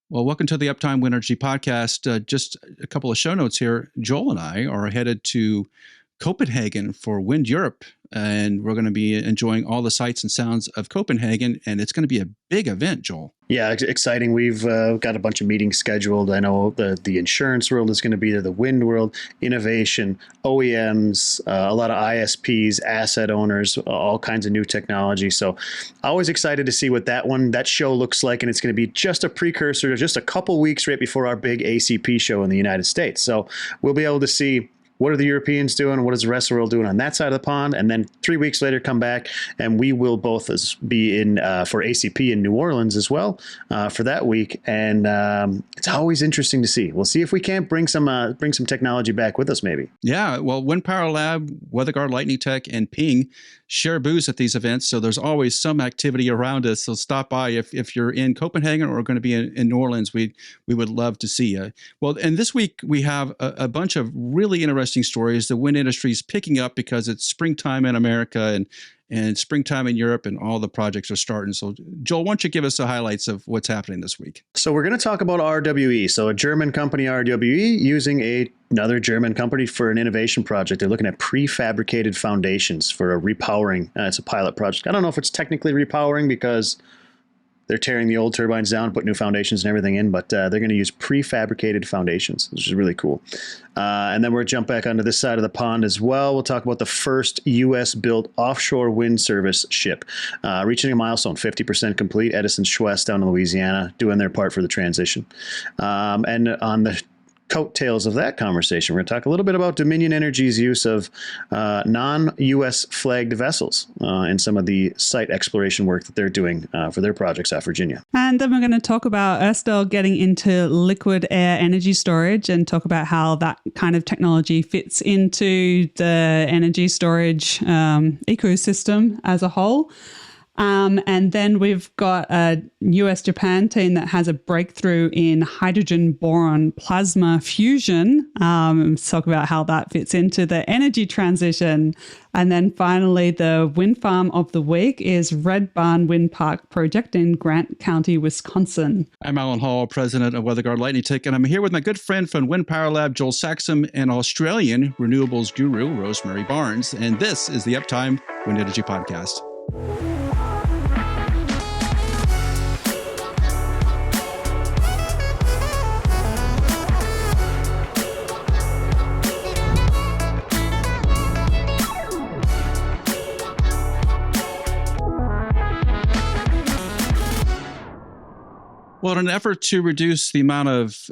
Well, welcome to the Uptime Wind Energy podcast. Just a couple of show notes here. Joel and I are headed to Copenhagen for Wind Europe, and we're going to be enjoying all the sights and sounds of Copenhagen, and it's going to be a big event, Joel. Yeah, exciting. We've got a bunch of meetings scheduled. I know the insurance world is going to be there, the wind world, innovation, OEMs, a lot of ISPs, asset owners, all kinds of new technology. So always excited to see what that show looks like. And it's going to be just a precursor to just a couple weeks right before our big ACP show in the United States. So we'll be able to see what are the Europeans doing? What is the rest of the world doing on that side of the pond? And then 3 weeks later, come back, and we will both be in for ACP in New Orleans as well for that week. And it's always interesting to see. We'll see if we can't bring some technology back with us, maybe. Yeah, well, Wind Power Lab, WeatherGuard Lightning Tech, and Ping share booths at these events, so there's always some activity around us. So stop by if you're in Copenhagen or going to be in New Orleans. We would love to see you. Well, and this week we have a bunch of really interesting stories. The wind industry is picking up because it's springtime in America and springtime in Europe, and all the projects are starting. So, Joel, why don't you give us the highlights of what's happening this week? So we're going to talk about RWE. So a German company, RWE, using another German company for an innovation project. They're looking at prefabricated foundations for a repowering. It's a pilot project. I don't know if it's technically repowering because they're tearing the old turbines down, put new foundations and everything in, but they're going to use prefabricated foundations, which is really cool. And then we'll jump back onto this side of the pond as well. We'll talk about the first U.S.-built offshore wind service ship, reaching a milestone, 50% complete. Edison Schwest down in Louisiana doing their part for the transition. And on the coattails of that conversation, we're going to talk a little bit about Dominion Energy's use of non-U.S. flagged vessels in some of the site exploration work that they're doing for their projects off Virginia. And then we're going to talk about Ørsted getting into liquid air energy storage and talk about how that kind of technology fits into the energy storage ecosystem as a whole. And then we've got a US-Japan team that has a breakthrough in hydrogen-boron plasma fusion. Talk about how that fits into the energy transition. And then finally, the wind farm of the week is Red Barn Wind Park Project in Grant County, Wisconsin. I'm Alan Hall, president of WeatherGuard Lightning Tech, and I'm here with my good friend from Wind Power Lab, Joel Saxum, and Australian renewables guru, Rosemary Barnes. And this is the Uptime Wind Energy Podcast. Well, in an effort to reduce the amount of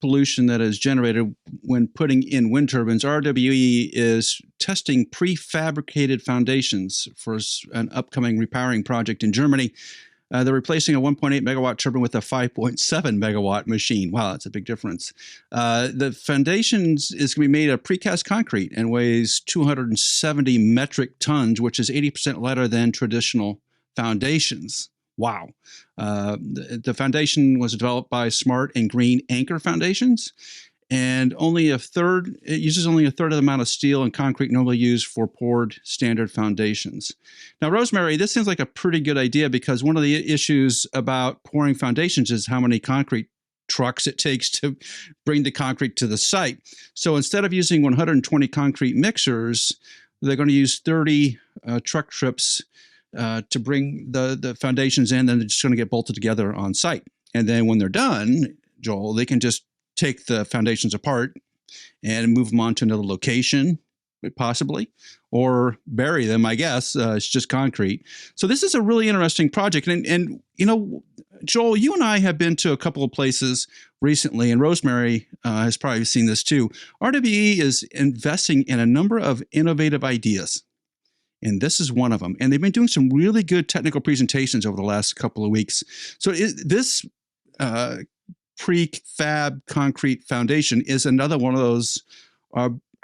pollution that is generated when putting in wind turbines, RWE is testing prefabricated foundations for an upcoming repowering project in Germany. They're replacing a 1.8 megawatt turbine with a 5.7 megawatt machine. Wow, that's a big difference. The foundations is going to be made of precast concrete and weighs 270 metric tons, which is 80% lighter than traditional foundations. Wow. The foundation was developed by Smart and Green Anchor Foundations, and it uses only a third of the amount of steel and concrete normally used for poured standard foundations. Now, Rosemary, this seems like a pretty good idea because one of the issues about pouring foundations is how many concrete trucks it takes to bring the concrete to the site. So instead of using 120 concrete mixers, they're going to use 30 truck trips to bring the foundations in, and they're just going to get bolted together on site. And then when they're done, Joel, they can just take the foundations apart and move them on to another location, possibly, or bury them, I guess. It's just concrete. So this is a really interesting project. And you know, Joel, you and I have been to a couple of places recently, and Rosemary has probably seen this too. RWE is investing in a number of innovative ideas. And this is one of them. And they've been doing some really good technical presentations over the last couple of weeks. So this prefab concrete foundation is another one of those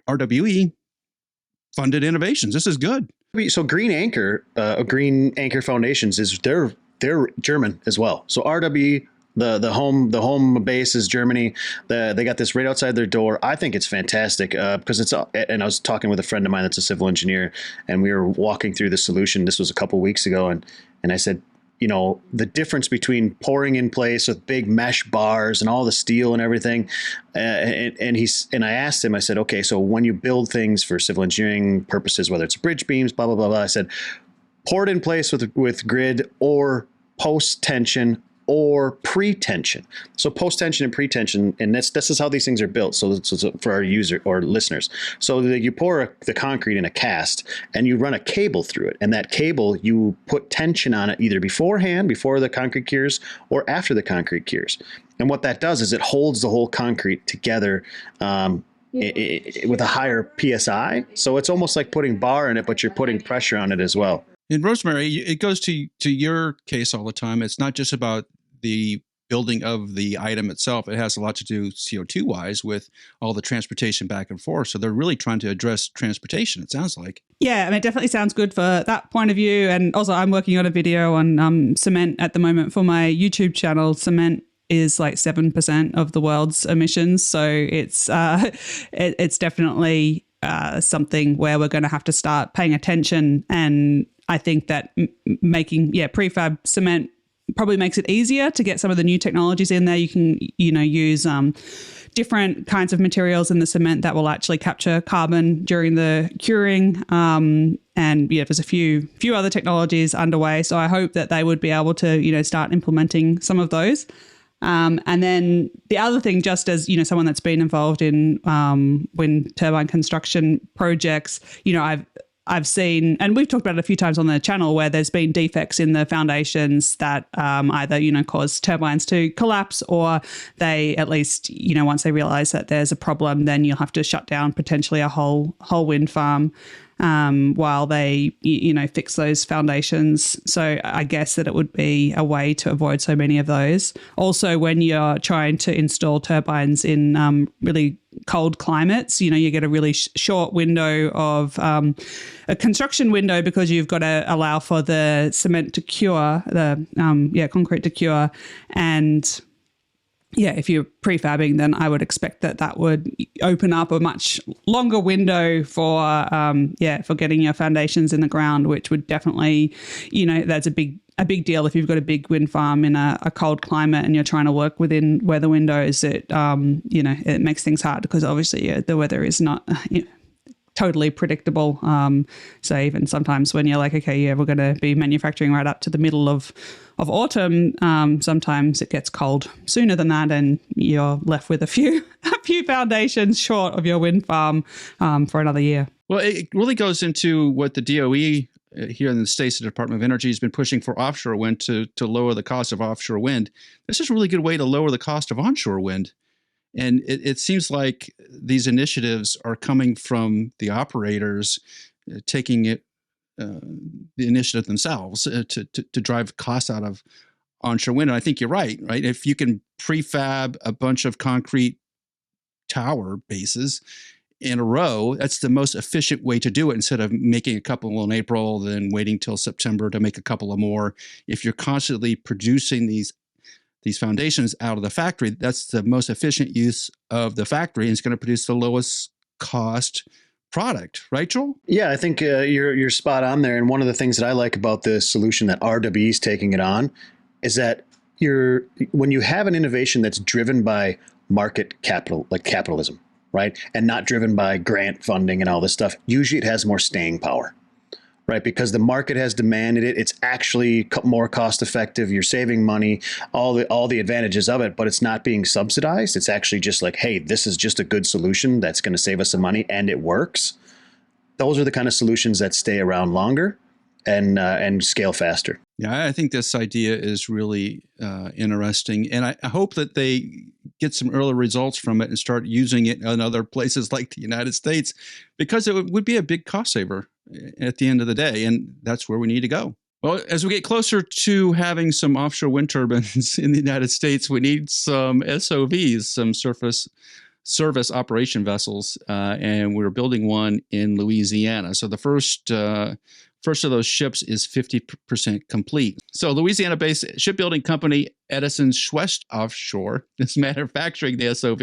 RWE funded innovations. This is good. So Green Anchor Foundations they're German as well. So RWE, the home base is Germany. They got this right outside their door. I think it's fantastic because and I was talking with a friend of mine that's a civil engineer, and we were walking through the solution. This was a couple weeks ago, and I said, the difference between pouring in place with big mesh bars and all the steel and everything. And I asked him, I said, okay, so when you build things for civil engineering purposes, whether it's bridge beams, blah, blah, blah, blah, I said, pour it in place with grid or post tension or pre-tension. So post-tension and pre-tension, and this is how these things are built. So for our user or listeners, so that you pour the concrete in a cast and you run a cable through it, and that cable you put tension on it either beforehand, before the concrete cures, or after the concrete cures. And what that does is it holds the whole concrete together with a higher PSI. So it's almost like putting bar in it, but you're putting pressure on it as well. And Rosemary, it goes to your case all the time. It's not just about the building of the item itself. It has a lot to do CO2 wise with all the transportation back and forth. So they're really trying to address transportation, it sounds like. Yeah, it definitely sounds good for that point of view. And also I'm working on a video on cement at the moment for my YouTube channel. Cement is like 7% of the world's emissions. So it's definitely something where we're going to have to start paying attention. And I think that making prefab cement probably makes it easier to get some of the new technologies in there. You can use different kinds of materials in the cement that will actually capture carbon during the curing. And there's a few other technologies underway. So I hope that they would be able to start implementing some of those. And then the other thing, just as someone that's been involved in wind turbine construction projects, I've seen, and we've talked about it a few times on the channel, where there's been defects in the foundations that either, cause turbines to collapse, or they at least, once they realize that there's a problem, then you'll have to shut down potentially a whole wind farm while they, fix those foundations. So I guess that it would be a way to avoid so many of those. Also, when you're trying to install turbines in really cold climates, you get a really short window of a construction window, because you've got to allow for the cement to cure, the concrete to cure. And if you're prefabbing, then I would expect that would open up a much longer window for getting your foundations in the ground, which would definitely, that's a big deal if you've got a big wind farm in a cold climate and you're trying to work within weather windows. It makes things hard, because obviously the weather is not totally predictable. So even sometimes when you're like, okay, we're going to be manufacturing right up to the middle of autumn, sometimes it gets cold sooner than that, and you're left with a few foundations short of your wind farm for another year. Well, it really goes into what the DOE here in the States, the Department of Energy, has been pushing for offshore wind to lower the cost of offshore wind. This is a really good way to lower the cost of onshore wind. And it seems like these initiatives are coming from the operators taking the initiative themselves to drive costs out of onshore wind. And I think you're right? If you can prefab a bunch of concrete tower bases in a row, that's the most efficient way to do it, instead of making a couple in April, then waiting till September to make a couple of more. If you're constantly producing these foundations out of the factory, that's the most efficient use of the factory, and it's going to produce the lowest cost product, right, Joel? Yeah, I think you're spot on there. And one of the things that I like about the solution that RWE is taking it on is that when you have an innovation that's driven by market capital, like capitalism, right, and not driven by grant funding and all this stuff, usually it has more staying power. Right, because the market has demanded it. It's actually more cost effective. You're saving money, all the advantages of it, but it's not being subsidized. It's actually just like, hey, this is just a good solution that's going to save us some money, and it works. Those are the kind of solutions that stay around longer and scale faster. Yeah, I think this idea is really interesting, and I hope that they get some early results from it and start using it in other places like the United States, because it would be a big cost saver at the end of the day, and that's where we need to go. Well, as we get closer to having some offshore wind turbines in the United States, we need some SOVs, some surface service operation vessels, and we're building one in Louisiana. So the first of those ships is 50% complete. So Louisiana-based shipbuilding company Edison Schwest Offshore is manufacturing the SOV.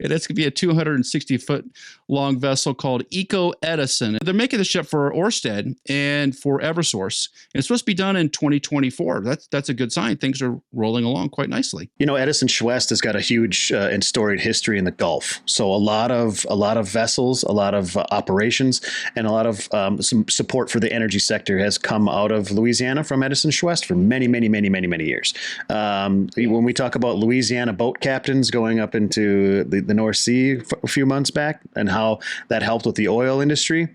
And it's going to be a 260-foot long vessel called Eco Edison. They're making the ship for Ørsted and for Eversource. And it's supposed to be done in 2024. That's a good sign. Things are rolling along quite nicely. You know, Edison Schwest has got a huge and storied history in the Gulf. So a lot of vessels, a lot of operations, and a lot of some support for the energy sector has come out of Louisiana from Edison Schwest for many, many, many, many, many years. When we talk about Louisiana boat captains going up into the North Sea a few months back and how that helped with the oil industry,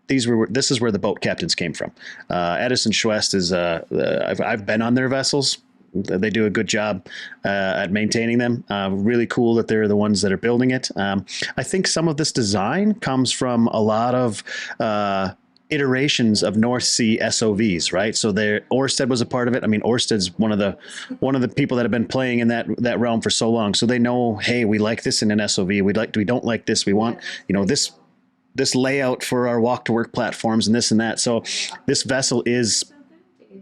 this is where the boat captains came from. Edison Schwest is I've been on their vessels. They do a good job at maintaining them. Really cool that they're the ones that are building it. I think some of this design comes from a lot of iterations of North Sea SOVs, right? So Ørsted was a part of it. I mean, Ørsted's one of the people that have been playing in that realm for so long. So they know, hey, we like this in an SOV. We don't like this. We want, this layout for our walk to work platforms and this and that. So this vessel is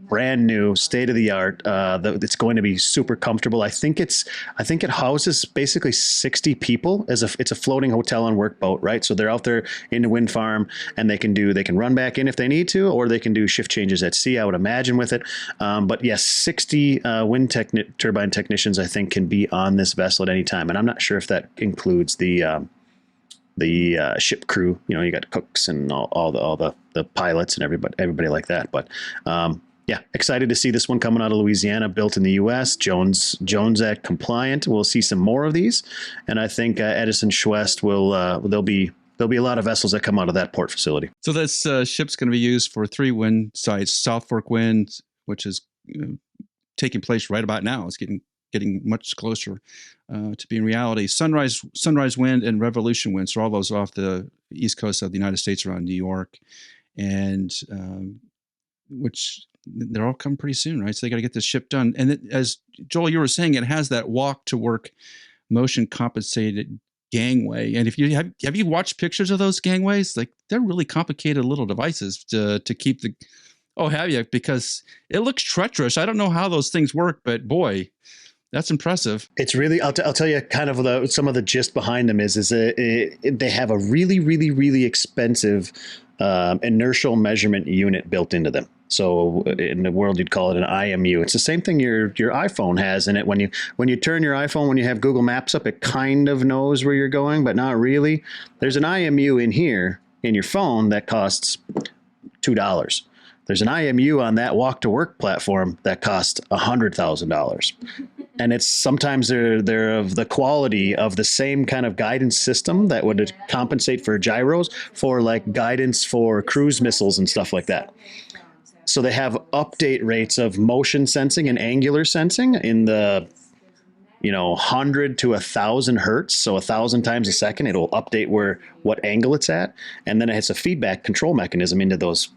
brand new, state of the art. It's going to be super comfortable. I think it houses basically 60 people. It's a floating hotel and work boat, right? So they're out there in the wind farm, and they can run back in if they need to, or they can do shift changes at sea, I would imagine, with it. But yes, 60 wind turbine technicians, I think, can be on this vessel at any time, and I'm not sure if that includes the ship crew. You got cooks and all the pilots and everybody like that. But yeah, excited to see this one coming out of Louisiana, built in the U.S. Jones Act compliant. We'll see some more of these, and I think Edison Schwest there'll be a lot of vessels that come out of that port facility. So this ship's going to be used for 3 wind sites: South Fork Wind, which is taking place right about now. It's getting much closer to being reality. Sunrise Wind and Revolution Wind. So all those off the east coast of the United States around New York, and which they're all coming pretty soon, right? So they got to get this ship done. And as Joel, you were saying, it has that walk to work motion compensated gangway. And if you have you watched pictures of those gangways? Like, they're really complicated little devices to keep the. Oh, have you? Because it looks treacherous. I don't know how those things work, but boy, that's impressive. It's really, I'll tell you kind of some of the gist behind them is they have a really, really, really expensive inertial measurement unit built into them. So in the world, you'd call it an IMU. It's the same thing your iPhone has in it. When you turn your iPhone, when you have Google Maps up, it kind of knows where you're going, but not really. There's an IMU in here in your phone that costs $2. There's an IMU on that walk to work platform that costs $100,000. And it's sometimes they're of the quality of the same kind of guidance system that would compensate for gyros, for like guidance for cruise missiles and stuff like that. So they have update rates of motion sensing and angular sensing in the 100 to 1,000 hertz, so 1,000 times a second. It'll update what angle it's at, and then it has a feedback control mechanism into those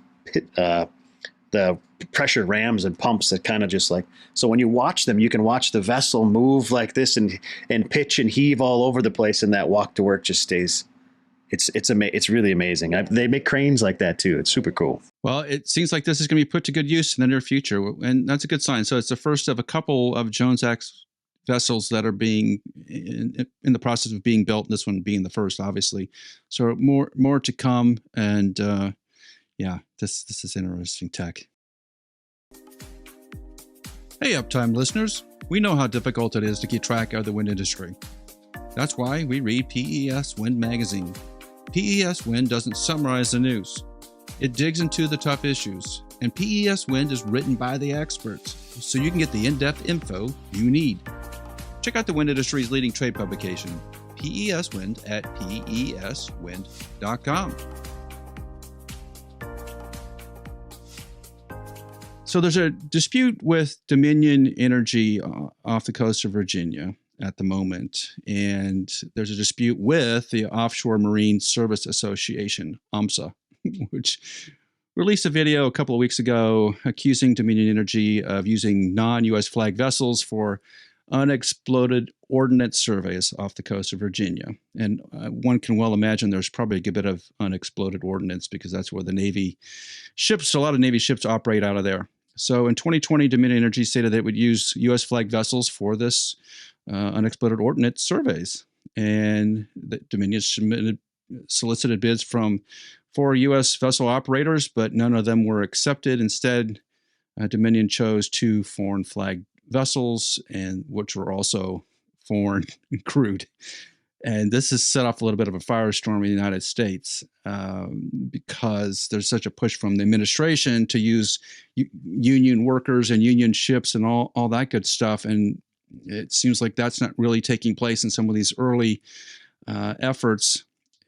the pressure rams and pumps that kind of just like, so when you watch them, you can watch the vessel move like this and pitch and heave all over the place, and that walk to work just stays. It's really amazing. They make cranes like that too. It's super cool. Well, it seems like this is going to be put to good use in the near future, and that's a good sign. So it's the first of a couple of Jones Act vessels that are being in the process of being built. This one being the first, obviously. So more to come, and yeah, this is interesting tech. Hey, Uptime listeners, we know how difficult it is to keep track of the wind industry. That's why we read PES Wind magazine. PES Wind doesn't summarize the news. It digs into the tough issues, and PES Wind is written by the experts, so you can get the in-depth info you need. Check out the wind industry's leading trade publication, PES Wind, at peswind.com. So there's a dispute with Dominion Energy off the coast of Virginia at the moment, and there's a dispute with the Offshore Marine Service Association, OMSA, which released a video a couple of weeks ago accusing Dominion Energy of using non-U.S. flag vessels for unexploded ordnance surveys off the coast of Virginia. And one can well imagine there's probably a good bit of unexploded ordnance, because that's where the Navy ships, a lot of Navy ships operate out of there. So in 2020, Dominion Energy stated that it would use U.S. flagged vessels for this unexploded ordnance surveys. And that Dominion solicited bids from 4 U.S. vessel operators, but none of them were accepted. Instead, Dominion chose 2 foreign flagged vessels, and which were also foreign crewed. And this has set off a little bit of a firestorm in the United States because there's such a push from the administration to use union workers and union ships and all that good stuff. And it seems like that's not really taking place in some of these early efforts.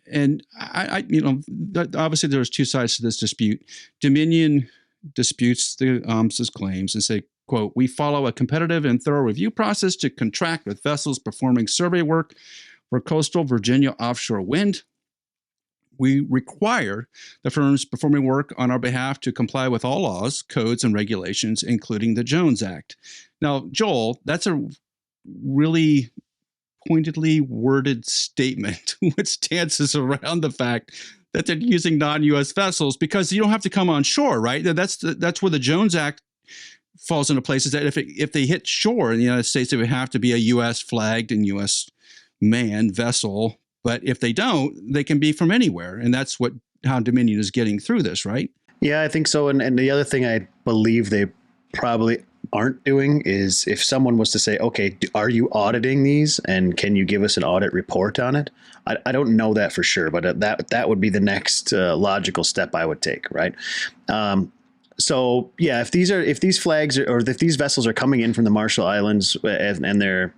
And obviously there's 2 sides to this dispute. Dominion disputes the OMS's claims and say, quote, "We follow a competitive and thorough review process to contract with vessels performing survey work for coastal Virginia offshore wind. We require the firms performing work on our behalf to comply with all laws, codes, and regulations, including the Jones Act." Now, Joel, that's a really pointedly worded statement, which dances around the fact that they're using non-U.S. vessels because you don't have to come on shore, right? That's where the Jones Act falls into place, is that if they hit shore in the United States, it would have to be a U.S. flagged and U.S. manned vessel. But if they don't, they can be from anywhere. And that's how Dominion is getting through this, right? Yeah, I think so. And the other thing I believe they probably aren't doing is if someone was to say, okay, are you auditing these and can you give us an audit report on it? I don't know that for sure, but that would be the next logical step I would take, right? So yeah, if these flags or if these vessels are coming in from the Marshall Islands and they're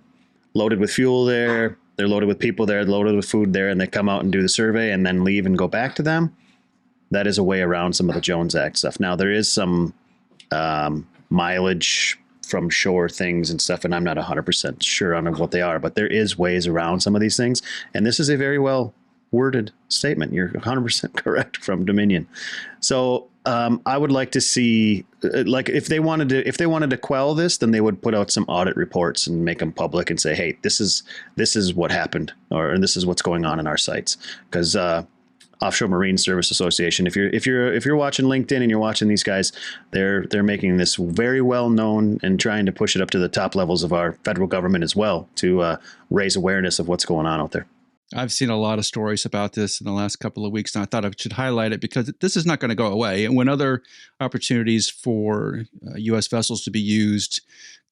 loaded with fuel there, they're loaded with people there, loaded with food there, and they come out and do the survey and then leave and go back to them, that is a way around some of the Jones Act stuff. Now, there is some mileage from shore things and stuff, and I'm not 100% sure on what they are, but there is ways around some of these things. And this is a very well worded statement. You're 100% correct from Dominion. So I would like to see, like, if they wanted to quell this, then they would put out some audit reports and make them public and say, hey, this is what happened, or this is what's going on in our sites. Because Offshore Marine Service Association, if you're watching LinkedIn and you're watching these guys, they're making this very well known and trying to push it up to the top levels of our federal government as well to raise awareness of what's going on out there. I've seen a lot of stories about this in the last couple of weeks, and I thought I should highlight it because this is not going to go away. And when other opportunities for U.S. vessels to be used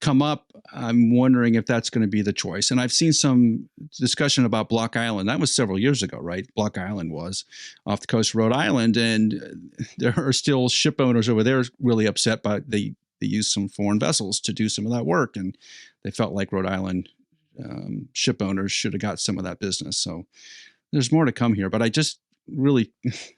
come up, I'm wondering if that's going to be the choice. And I've seen some discussion about Block Island. That was several years ago, right? Block Island was off the coast of Rhode Island, and there are still ship owners over there really upset by they used some foreign vessels to do some of that work, and they felt like Rhode Island ship owners should have got some of that business. So there's more to come here, but I just really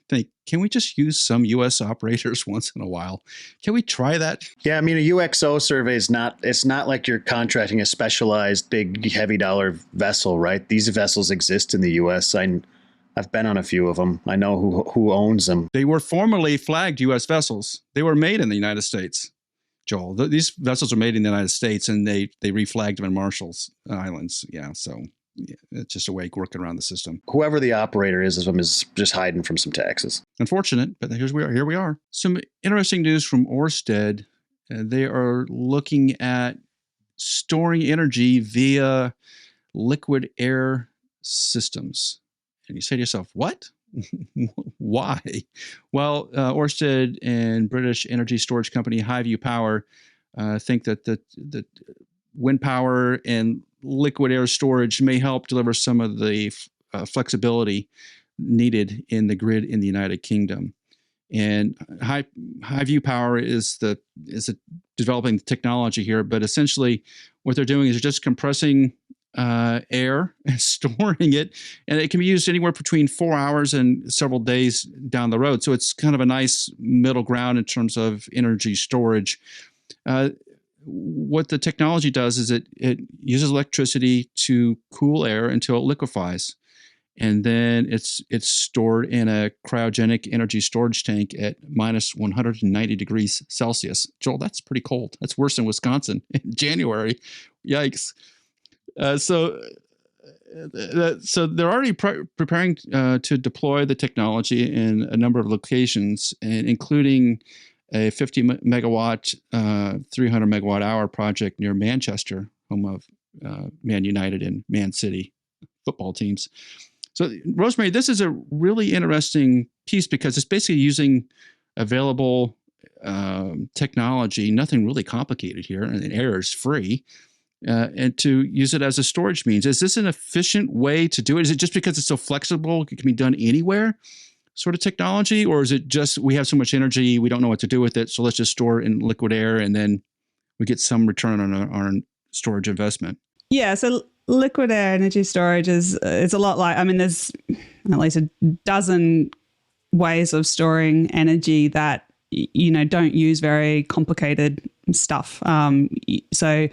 think, can we just use some U.S. operators once in a while? Can we try that? Yeah, I mean, a UXO survey it's not like you're contracting a specialized big heavy dollar vessel, right? These vessels exist in the U.S. I've been on a few of them. I know who owns them. They were formerly flagged U.S. vessels. They were made in the United States. Joel, these vessels are made in the United States, and they reflagged them in Marshall's Islands. Yeah, so yeah, it's just a way of working around the system. Whoever the operator is of them is just hiding from some taxes. Unfortunate, but here we are. Some interesting news from Ørsted. They are looking at storing energy via liquid air systems. And you say to yourself, what? Why? Well, Ørsted and British energy storage company Highview Power think that the wind power and liquid air storage may help deliver some of the flexibility needed in the grid in the United Kingdom. And Highview Power is developing the technology here, but essentially what they're doing is they're just compressing air and storing it, and it can be used anywhere between 4 hours and several days down the road. So it's kind of a nice middle ground in terms of energy storage. What the technology does is it uses electricity to cool air until it liquefies, and then it's stored in a cryogenic energy storage tank at minus 190 degrees Celsius. Joel, that's pretty cold. That's worse than Wisconsin in January. Yikes. So they're already preparing to deploy the technology in a number of locations, and including a 50 megawatt, 300 megawatt hour project near Manchester, home of Man United and Man City football teams. So, Rosemary, this is a really interesting piece because it's basically using available technology, nothing really complicated here, and air is free, and to use it as a storage means. Is this an efficient way to do it? Is it just because it's so flexible, it can be done anywhere sort of technology? Or is it just we have so much energy, we don't know what to do with it, so let's just store it in liquid air and then we get some return on our storage investment? Yeah, so liquid air energy storage is it's a lot like, I mean, there's at least a dozen ways of storing energy that, you know, don't use very complicated stuff. So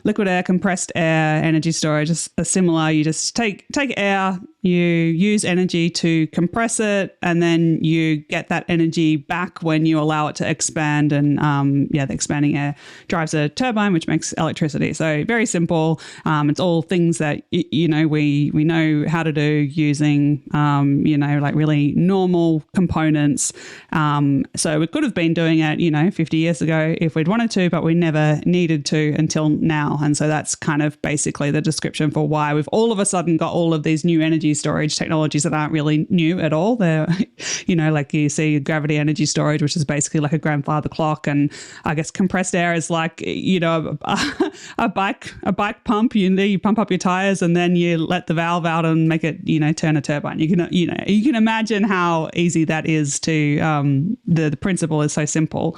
liquid air, compressed air, energy storage is similar. You just take air, you use energy to compress it, and then you get that energy back when you allow it to expand. And the expanding air drives a turbine, which makes electricity. So very simple. It's all things that we know how to do using like really normal components. So we could have been doing it 50 years ago if we'd wanted to, but we never needed to until now. And so that's kind of basically the description for why we've all of a sudden got all of these new energy storage technologies that aren't really new at all. They're, like you see gravity energy storage, which is basically like a grandfather clock. And I guess compressed air is like, a bike pump. You pump up your tires and then you let the valve out and make it, turn a turbine. You can imagine how easy that is to, the principle is so simple.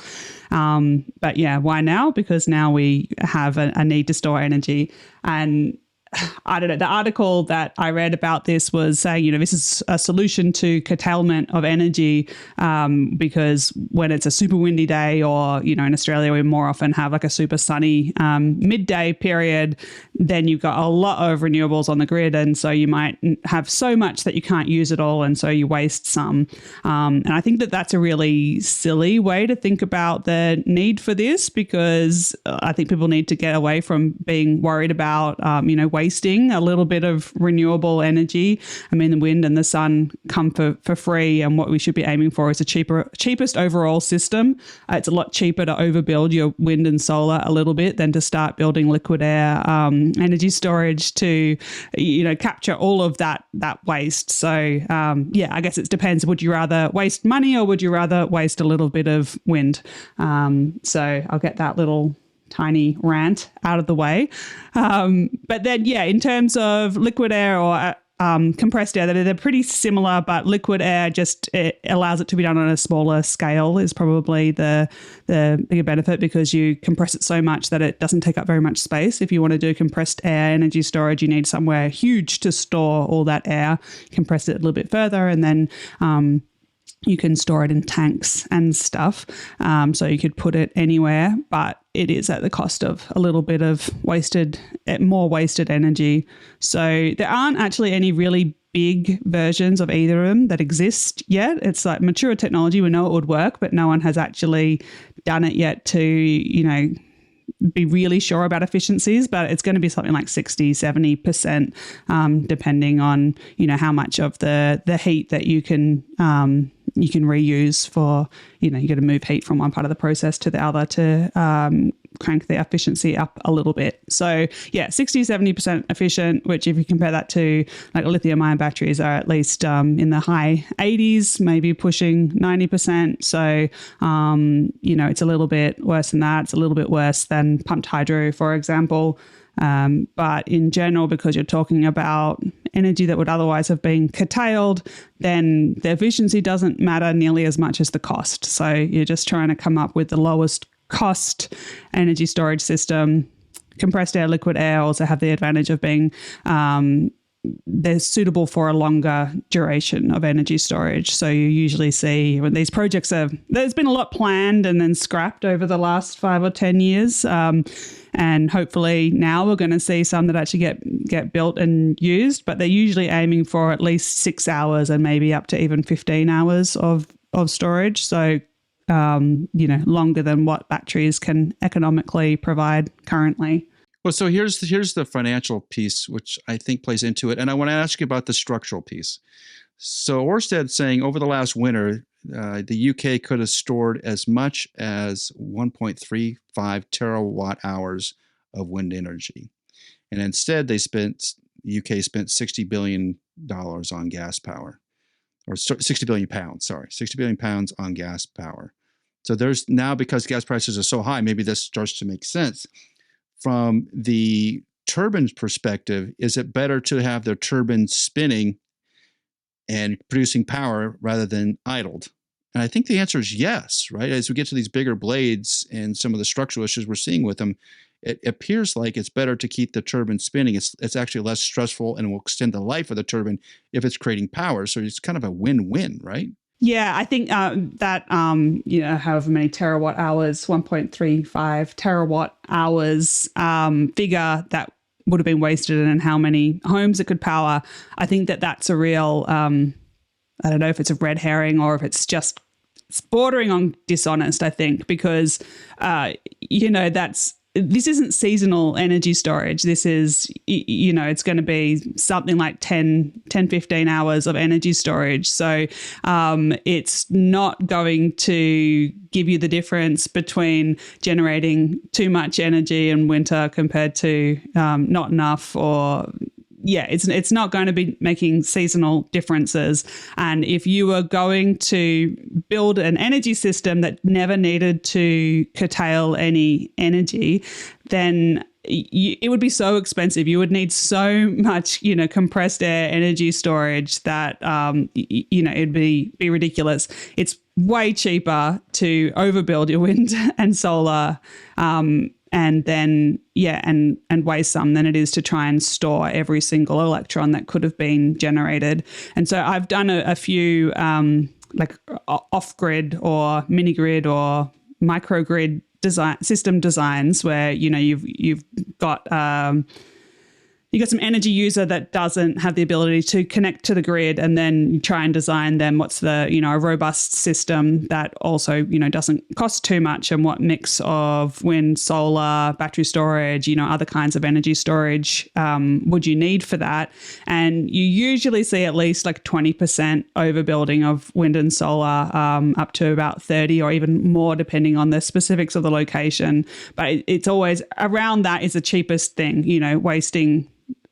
But yeah, why now? Because now we have a need to store energy. And I don't know, the article that I read about this was saying, this is a solution to curtailment of energy because when it's a super windy day or, in Australia, we more often have like a super sunny midday period, then you've got a lot of renewables on the grid. And so you might have so much that you can't use it all. And so you waste some. And I think that that's a really silly way to think about the need for this, because I think people need to get away from being worried about, wasting a little bit of renewable energy. I mean, the wind and the sun come for free, and what we should be aiming for is a cheapest overall system. It's a lot cheaper to overbuild your wind and solar a little bit than to start building liquid air energy storage to, capture all of that waste. So, I guess it depends. Would you rather waste money or would you rather waste a little bit of wind? So I'll get that little tiny rant out of the way. But then, in terms of liquid air or compressed air, they're pretty similar, but liquid air just it allows it to be done on a smaller scale is probably the bigger benefit, because you compress it so much that it doesn't take up very much space. If you want to do compressed air energy storage, you need somewhere huge to store all that air. Compress it a little bit further, and then you can store it in tanks and stuff. So you could put it anywhere, but it is at the cost of a little bit of more wasted energy. So there aren't actually any really big versions of either of them that exist yet. It's like mature technology. We know it would work, but no one has actually done it yet to, be really sure about efficiencies, but it's going to be something like 60-70%, depending on, how much of the heat that you can reuse for, you got to move heat from one part of the process to the other to crank the efficiency up a little bit. So 60-70% efficient, which if you compare that to like lithium ion batteries are at least in the high 80s, maybe pushing 90%. So, it's a little bit worse than that. It's a little bit worse than pumped hydro, for example. But in general, because you're talking about energy that would otherwise have been curtailed, then the efficiency doesn't matter nearly as much as the cost. So you're just trying to come up with the lowest cost energy storage system. Compressed air, liquid air also have the advantage of being they're suitable for a longer duration of energy storage. So you usually see when these projects there's been a lot planned and then scrapped over the last 5 or 10 years. And hopefully now we're going to see some that actually get built and used, but they're usually aiming for at least 6 hours and maybe up to even 15 hours of storage. So, longer than what batteries can economically provide currently. Well, so here's the financial piece, which I think plays into it. And I want to ask you about the structural piece. So Ørsted's saying over the last winter, the UK could have stored as much as 1.35 terawatt hours of wind energy. And instead, the UK spent $60 billion on gas power, or 60 billion pounds, 60 billion pounds on gas power. So there's now, because gas prices are so high, maybe this starts to make sense. From the turbine's perspective, is it better to have the turbine spinning and producing power rather than idled? And I think the answer is yes, right? As we get to these bigger blades and some of the structural issues we're seeing with them, it appears like it's better to keep the turbine spinning. It's actually less stressful and will extend the life of the turbine if it's creating power. So it's kind of a win-win, right? Yeah, I think that, however many terawatt hours, 1.35 terawatt hours figure that would have been wasted and how many homes it could power. I think that that's a real, I don't know if it's a red herring or if it's bordering on dishonest, I think, because, this isn't seasonal energy storage. This is, it's going to be something like 10, 15 hours of energy storage. So it's not going to give you the difference between generating too much energy in winter compared to not enough, or it's not going to be making seasonal differences. And if you were going to build an energy system that never needed to curtail any energy, then it would be so expensive. You would need so much, compressed air energy storage that, it'd be ridiculous. It's way cheaper to overbuild your wind and solar and then, and waste some than it is to try and store every single electron that could have been generated. And so I've done a few like off-grid or mini-grid or microgrid system designs where, you've got some energy user that doesn't have the ability to connect to the grid, and then you try and design them what's the, a robust system that also, doesn't cost too much, and what mix of wind, solar, battery storage, other kinds of energy storage would you need for that. And you usually see at least like 20% overbuilding of wind and solar, up to about 30 or even more depending on the specifics of the location. But it's always around that is the cheapest thing,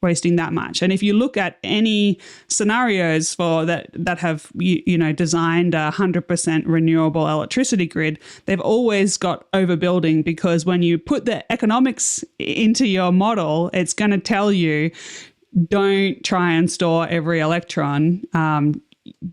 wasting that much. And if you look at any scenarios for that have designed a 100% renewable electricity grid, they've always got overbuilding, because when you put the economics into your model, it's going to tell you don't try and store every electron.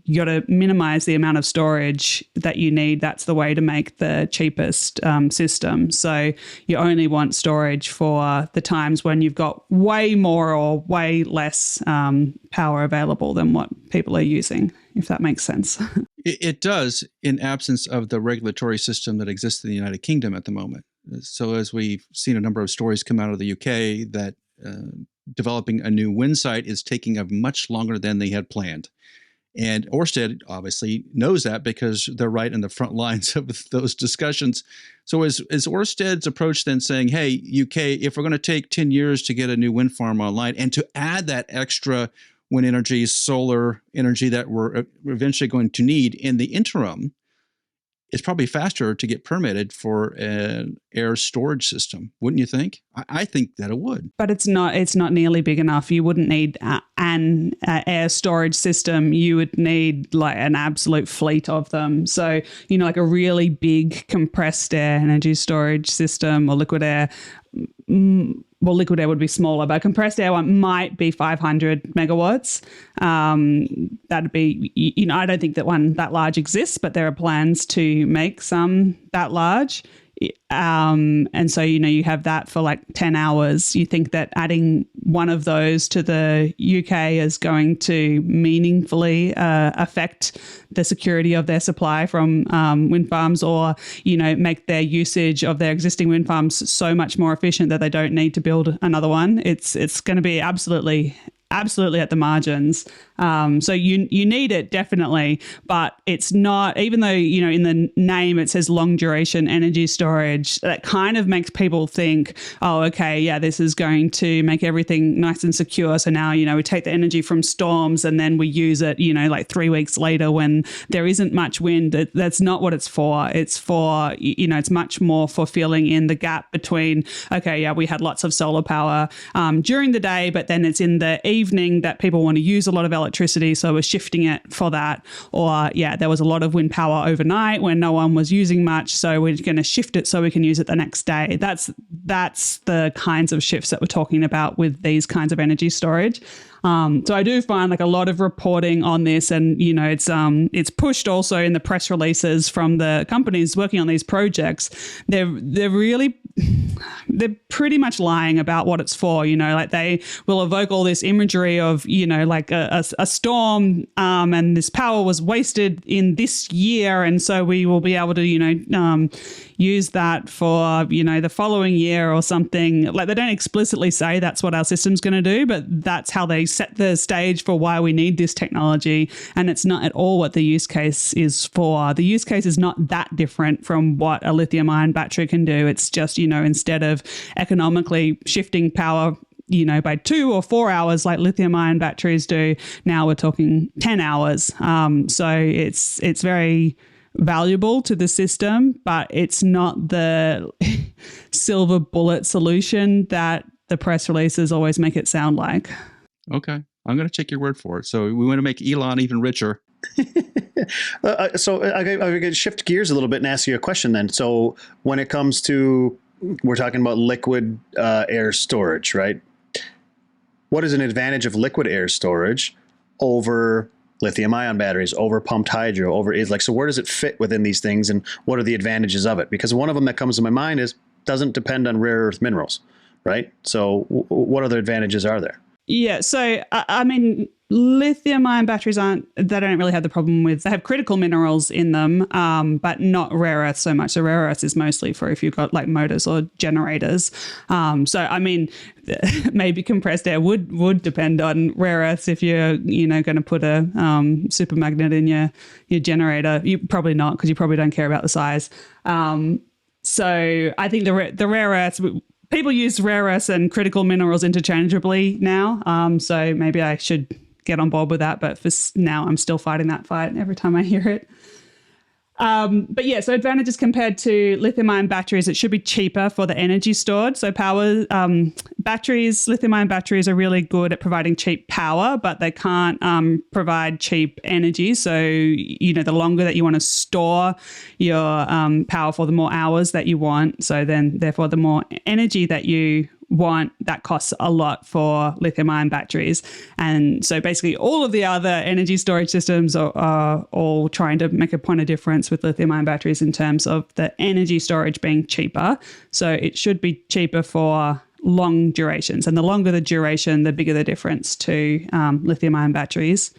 You got to minimize the amount of storage that you need. That's the way to make the cheapest system. So you only want storage for the times when you've got way more or way less power available than what people are using, if that makes sense. It does, in absence of the regulatory system that exists in the United Kingdom at the moment. So as we've seen a number of stories come out of the UK that developing a new wind site is taking much longer than they had planned. And Ørsted obviously knows that because they're right in the front lines of those discussions. So is Ørsted's approach then saying, hey, UK, if we're going to take 10 years to get a new wind farm online and to add that extra wind energy, solar energy that we're eventually going to need in the interim, it's probably faster to get permitted for an air storage system, wouldn't you think? I think that it would. But it's not nearly big enough. You wouldn't need an air storage system. You would need like an absolute fleet of them. So, like a really big compressed air energy storage system or liquid air. Well, liquid air would be smaller, but compressed air one might be 500 megawatts. That'd be, I don't think that one that large exists, but there are plans to make some that large. And so, you have that for like 10 hours. You think that adding one of those to the UK is going to meaningfully affect the security of their supply from wind farms, or, make their usage of their existing wind farms so much more efficient that they don't need to build another one. It's going to be absolutely absolutely at the margins. So you need it definitely, but it's not, even though, in the name it says long duration energy storage, that kind of makes people think, oh, okay, yeah, this is going to make everything nice and secure. So now, we take the energy from storms and then we use it, like 3 weeks later when there isn't much wind. That's not what it's for. It's for, it's much more for filling in the gap between, okay, yeah, we had lots of solar power during the day, but then it's in the evening that people want to use a lot of electricity, so we're shifting it for that. Or yeah, there was a lot of wind power overnight when no one was using much, so we're going to shift it so we can use it the next day. That's the kinds of shifts that we're talking about with these kinds of energy storage. So I do find like a lot of reporting on this, and it's pushed also in the press releases from the companies working on these projects. They're pretty much lying about what it's for. Like they will evoke all this imagery of like a storm, and this power was wasted in this year, and so we will be able to use that for the following year or something. Like they don't explicitly say that's what our system's going to do, but that's how they set the stage for why we need this technology. And it's not at all what the use case is for. The use case is not that different from what a lithium ion battery can do. It's just instead of economically shifting power by 2 or 4 hours like lithium ion batteries do, now we're talking 10 hours. So it's very valuable to the system, but it's not the silver bullet solution that the press releases always make it sound like. Okay. I'm going to take your word for it. So we want to make Elon even richer. So I'm going to shift gears a little bit and ask you a question then. So when it comes to, we're talking about liquid air storage, right? What is an advantage of liquid air storage over lithium ion batteries, over pumped hydro, so where does it fit within these things, and what are the advantages of it? Because one of them that comes to my mind is doesn't depend on rare earth minerals, right? So what other advantages are there? Yeah, so I mean, lithium ion batteries they don't really have the problem with, they have critical minerals in them, but not rare earth so much. So rare earth is mostly for if you've got like motors or generators. So I mean, maybe compressed air would depend on rare earths if you're going to put a super magnet in your generator. You probably not, because you probably don't care about the size. So I think the rare earths, people use rare earths and critical minerals interchangeably now. So maybe I should get on board with that. But for now, I'm still fighting that fight every time I hear it. But yeah, so advantages compared to lithium ion batteries, it should be cheaper for the energy stored. So lithium ion batteries are really good at providing cheap power, but they can't provide cheap energy. So, the longer that you want to store your power for, the more hours that you want. So then therefore the more energy that you want, that costs a lot for lithium ion batteries. And so basically all of the other energy storage systems are all trying to make a point of difference with lithium ion batteries in terms of the energy storage being cheaper. So it should be cheaper for long durations, and the longer the duration, the bigger the difference to lithium ion batteries.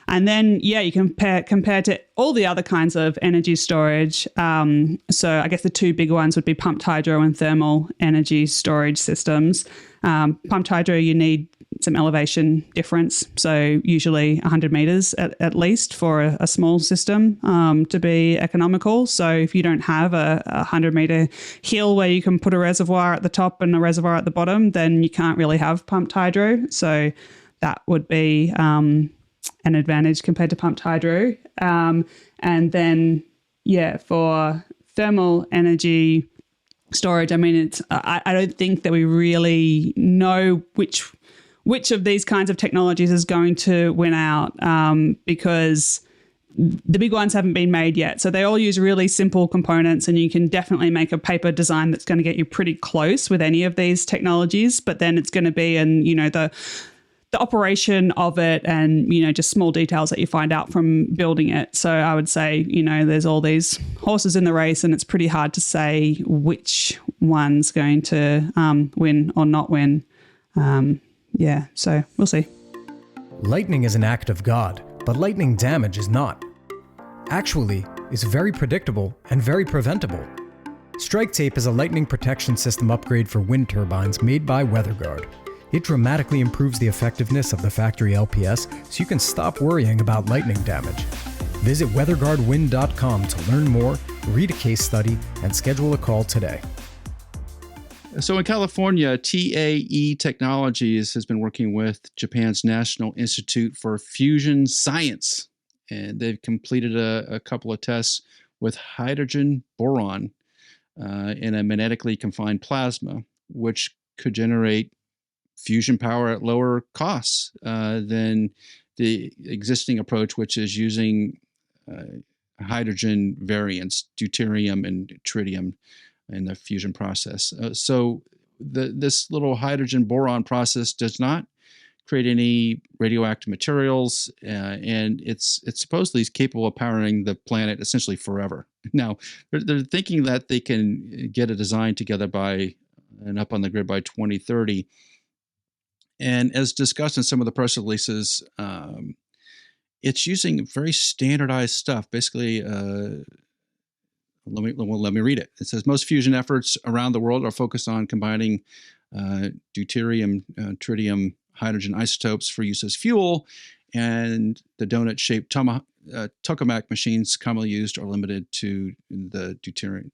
And then, yeah, you compare to all the other kinds of energy storage. So I guess the two big ones would be pumped hydro and thermal energy storage systems. Pumped hydro, you need some elevation difference. So usually 100 meters at least for a small system to be economical. So if you don't have a 100 meter hill where you can put a reservoir at the top and a reservoir at the bottom, then you can't really have pumped hydro. So that would be an advantage compared to pumped hydro. And then, yeah, for thermal energy storage, I mean, I don't think that we really know which of these kinds of technologies is going to win out, because the big ones haven't been made yet. So they all use really simple components, and you can definitely make a paper design that's going to get you pretty close with any of these technologies. But then it's going to be in, the operation of it and, just small details that you find out from building it. So I would say, there's all these horses in the race, and it's pretty hard to say which one's going to win or not win. Yeah, so we'll see. Lightning is an act of God, but lightning damage is not. Actually, it's very predictable and very preventable. Strike Tape is a lightning protection system upgrade for wind turbines made by WeatherGuard. It dramatically improves the effectiveness of the factory LPS so you can stop worrying about lightning damage. Visit weatherguardwind.com to learn more, read a case study, and schedule a call today. So in California, TAE Technologies has been working with Japan's National Institute for Fusion Science, and they've completed a couple of tests with H2-Boron in a magnetically confined plasma, which could generate fusion power at lower costs than the existing approach, which is using hydrogen variants, deuterium and tritium, in the fusion process. So this little H2-Boron process does not create any radioactive materials, and it's supposedly capable of powering the planet essentially forever. Now, they're thinking that they can get a design together and up on the grid by 2030. And as discussed in some of the press releases, it's using very standardized stuff. Basically, let me read it. It says most fusion efforts around the world are focused on combining deuterium, tritium, hydrogen isotopes for use as fuel, and the donut-shaped tokamak machines commonly used are limited to the deuterium,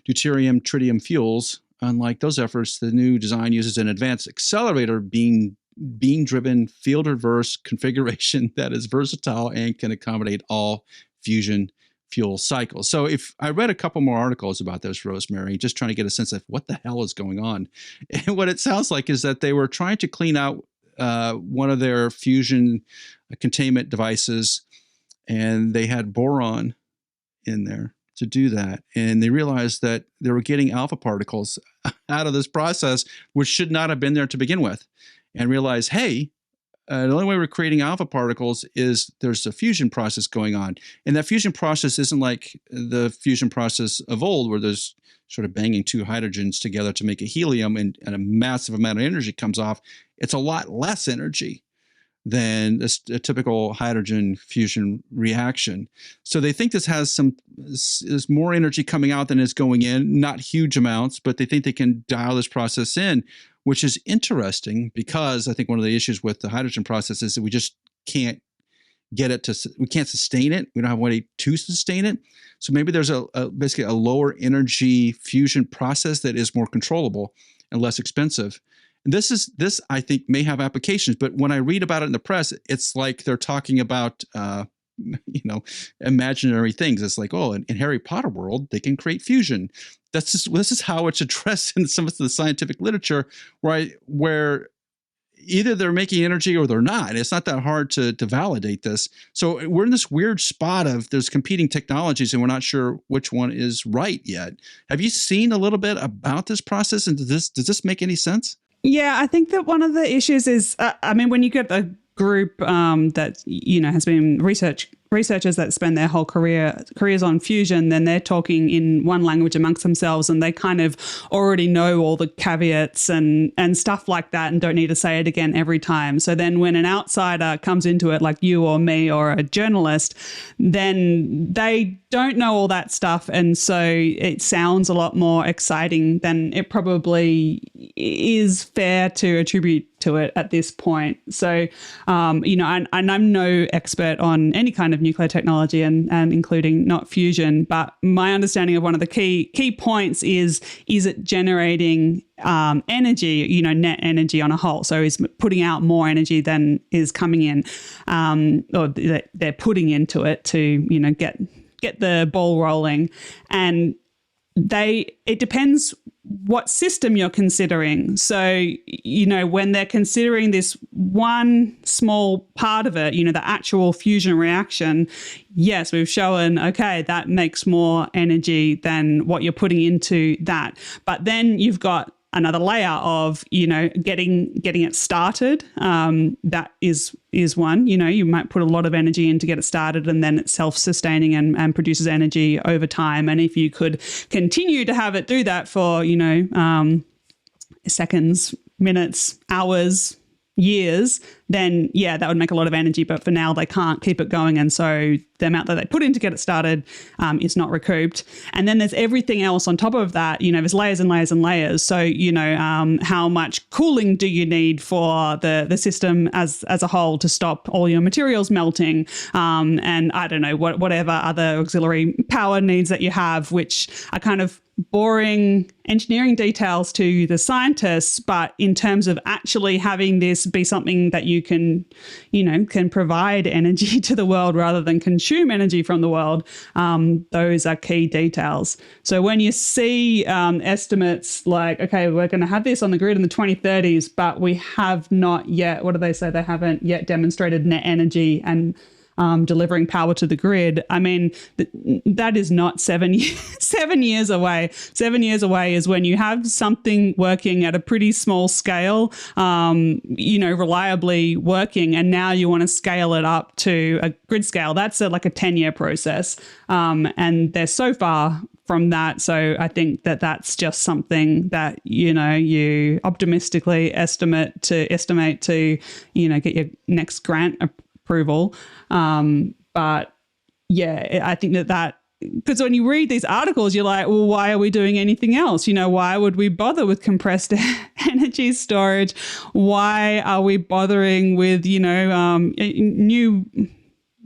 tritium fuels. Unlike those efforts, the new design uses an advanced accelerator beam-driven field reverse configuration that is versatile and can accommodate all fusion fuel cycles. So if I read a couple more articles about this, Rosemary, just trying to get a sense of what the hell is going on. And what it sounds like is that they were trying to clean out one of their fusion containment devices, and they had boron in there to do that. And they realized that they were getting alpha particles out of this process, which should not have been there to begin with, and realized, hey, the only way we're creating alpha particles is there's a fusion process going on. And that fusion process isn't like the fusion process of old, where there's sort of banging two hydrogens together to make a helium and a massive amount of energy comes off. It's a lot less energy than a typical hydrogen fusion reaction. So they think this has there's more energy coming out than is going in, not huge amounts, but they think they can dial this process in, which is interesting because I think one of the issues with the hydrogen process is that we just can't we can't sustain it. We don't have a way to sustain it. So maybe there's basically a lower energy fusion process that is more controllable and less expensive. And this I think may have applications, but when I read about it in the press, it's like they're talking about imaginary things. It's like, oh, in Harry Potter world, they can create fusion. This is how it's addressed in some of the scientific literature, where either they're making energy or they're not. It's not that hard to validate this. So we're in this weird spot of there's competing technologies and we're not sure which one is right yet. Have you seen a little bit about this process, and does this make any sense? Yeah, I think that one of the issues is, when you get a group that, has been researchers that spend their whole careers on fusion, then they're talking in one language amongst themselves, and they kind of already know all the caveats and stuff like that and don't need to say it again every time. So then when an outsider comes into it, like you or me or a journalist, then they don't know all that stuff. And so it sounds a lot more exciting than it probably is fair to attribute to it at this point. So, and I'm no expert on any kind of nuclear technology and including not fusion, but my understanding of one of the key points is it generating energy, net energy on a whole. So is putting out more energy than is coming in, or they're putting into it to, get the ball rolling. And it depends what system you're considering. So, when they're considering this one small part of it, the actual fusion reaction, yes, we've shown, okay, that makes more energy than what you're putting into that. But then you've got another layer of, getting it started. That is one, you might put a lot of energy in to get it started, and then it's self-sustaining and produces energy over time. And if you could continue to have it do that for, seconds, minutes, hours, years, then yeah, that would make a lot of energy. But for now, they can't keep it going. And so the amount that they put in to get it started is not recouped. And then there's everything else on top of that. There's layers and layers and layers. So, how much cooling do you need for the system as a whole to stop all your materials melting? And I don't know, whatever other auxiliary power needs that you have, which are kind of boring engineering details to the scientists, but in terms of actually having this be something that you can provide energy to the world rather than consume energy from the world, those are key details. So when you see estimates like, okay, we're going to have this on the grid in the 2030s, but we have not yet, what do they say? They haven't yet demonstrated net energy and delivering power to the grid. I mean, that is not 7 years away. 7 years away is when you have something working at a pretty small scale, reliably working, and now you want to scale it up to a grid scale. That's like a 10-year process. And they're so far from that. So I think that that's just something that, you optimistically estimate to, get your next grant approval. But yeah, I think that because when you read these articles, you're like, well, why are we doing anything else? Why would we bother with compressed energy storage? Why are we bothering with,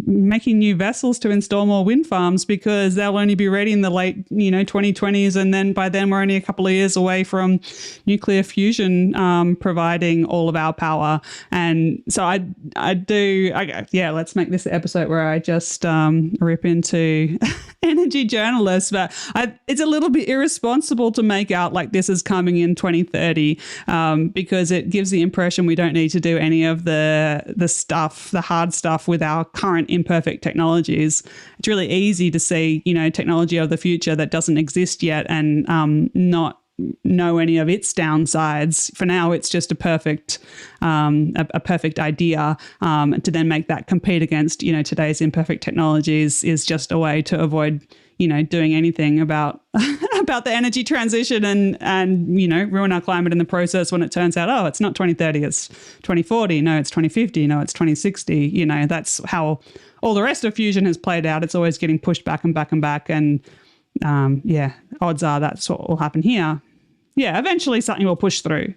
making new vessels to install more wind farms? Because they'll only be ready in the late 2020s, and then by then we're only a couple of years away from nuclear fusion providing all of our power. And so let's make this an episode where I just rip into energy journalists, but it's a little bit irresponsible to make out like this is coming in 2030 because it gives the impression we don't need to do any of the hard stuff with our current imperfect technologies. It's really easy to see, technology of the future that doesn't exist yet and not know any of its downsides. For now, it's just a perfect idea. To then make that compete against, today's imperfect technologies is just a way to avoid, doing anything about about the energy transition and ruin our climate in the process when it turns out, oh, it's not 2030, it's 2040. No, it's 2050. No, it's 2060. That's how all the rest of fusion has played out. It's always getting pushed back and back and back. And odds are that's what will happen here. Yeah, eventually something will push through.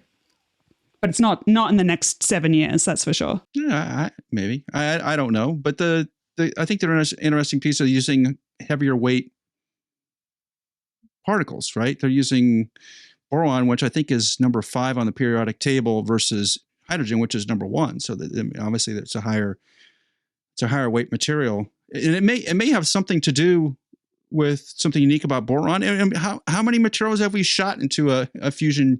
But it's not in the next 7 years, that's for sure. Yeah, maybe. I don't know. But I think they're an interesting piece of using heavier weight particles, right? They're using boron, which I think is number 5 on the periodic table, versus hydrogen, which is number 1. So obviously it's a higher weight material, and it may have something to do with something unique about boron. And how many materials have we shot into a fusion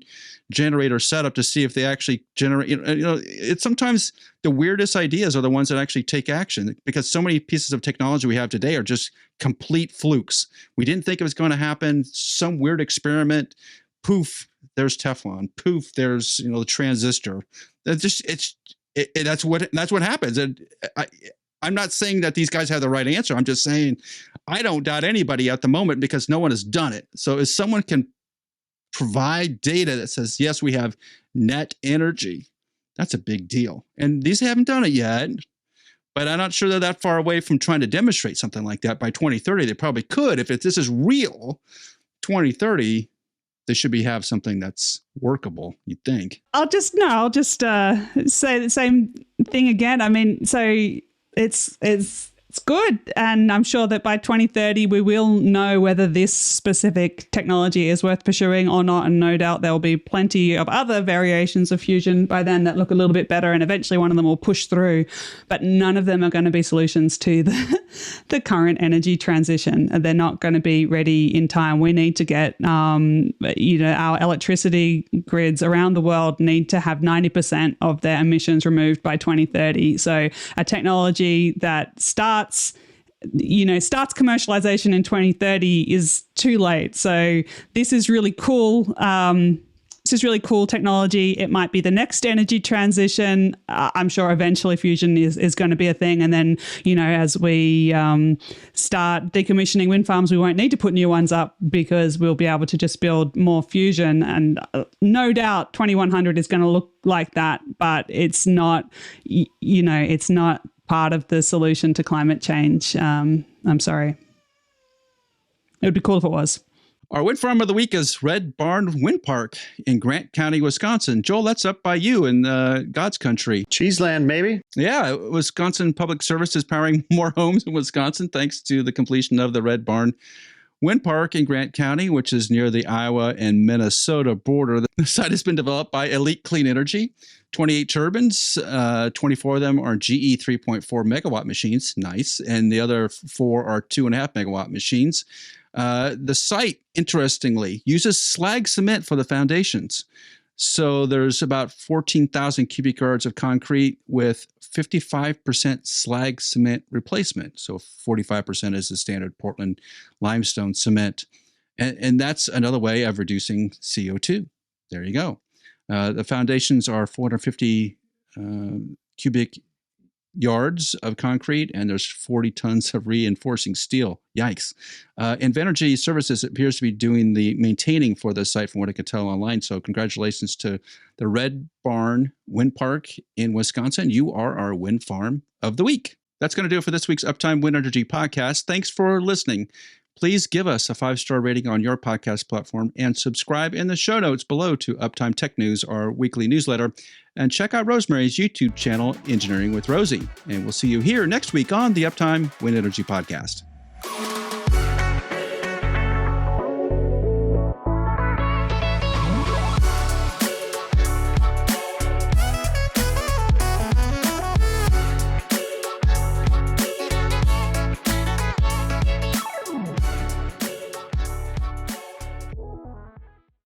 generator setup to see if they actually generate? It's sometimes the weirdest ideas are the ones that actually take action, because so many pieces of technology we have today are just complete flukes. We didn't think it was going to happen. Some weird experiment, poof, there's Teflon. Poof, there's the transistor. That's what happens. And I'm not saying that these guys have the right answer. I'm just saying I don't doubt anybody at the moment because no one has done it. So if someone can provide data that says, yes, we have net energy, that's a big deal. And these haven't done it yet, but I'm not sure they're that far away from trying to demonstrate something like that by 2030. They probably could. If this is real, 2030, they should have something that's workable, you'd think. I'll just say the same thing again. I mean, so it's good. And I'm sure that by 2030, we will know whether this specific technology is worth pursuing or not. And no doubt there will be plenty of other variations of fusion by then that look a little bit better. And eventually one of them will push through. But none of them are going to be solutions to the current energy transition. They're not going to be ready in time. We need to get, our electricity grids around the world need to have 90% of their emissions removed by 2030. So a technology that starts commercialization in 2030 is too late. So this is really cool. It's this is really cool technology. It might be the next energy transition. I'm sure eventually fusion is going to be a thing. And then, as we start decommissioning wind farms, we won't need to put new ones up because we'll be able to just build more fusion. And no doubt 2100 is going to look like that, but it's not, it's not part of the solution to climate change. I'm sorry. It would be cool if it was. Our wind farm of the week is Red Barn Wind Park in Grant County, Wisconsin. Joel, that's up by you in God's country. Cheeseland, maybe? Yeah, Wisconsin Public Service is powering more homes in Wisconsin thanks to the completion of the Red Barn Wind Park in Grant County, which is near the Iowa and Minnesota border. The site has been developed by Elite Clean Energy. 28 turbines, 24 of them are GE 3.4 megawatt machines. Nice. And the other 4 are 2.5 megawatt machines. The site, interestingly, uses slag cement for the foundations. So there's about 14,000 cubic yards of concrete with 55% slag cement replacement. So 45% is the standard Portland limestone cement. And that's another way of reducing CO2. There you go. The foundations are 450 cubic yards of concrete, and there's 40 tons of reinforcing steel. Yikes. Invenergy Services appears to be doing the maintaining for the site from what I could tell online. So congratulations to the Red Barn Wind Park in Wisconsin. You are our wind farm of the week. That's going to do it for this week's Uptime Wind Energy podcast. Thanks for listening. Please give us a 5-star rating on your podcast platform and subscribe in the show notes below to Uptime Tech News, our weekly newsletter. And check out Rosemary's YouTube channel, Engineering with Rosie. And we'll see you here next week on the Uptime Wind Energy podcast.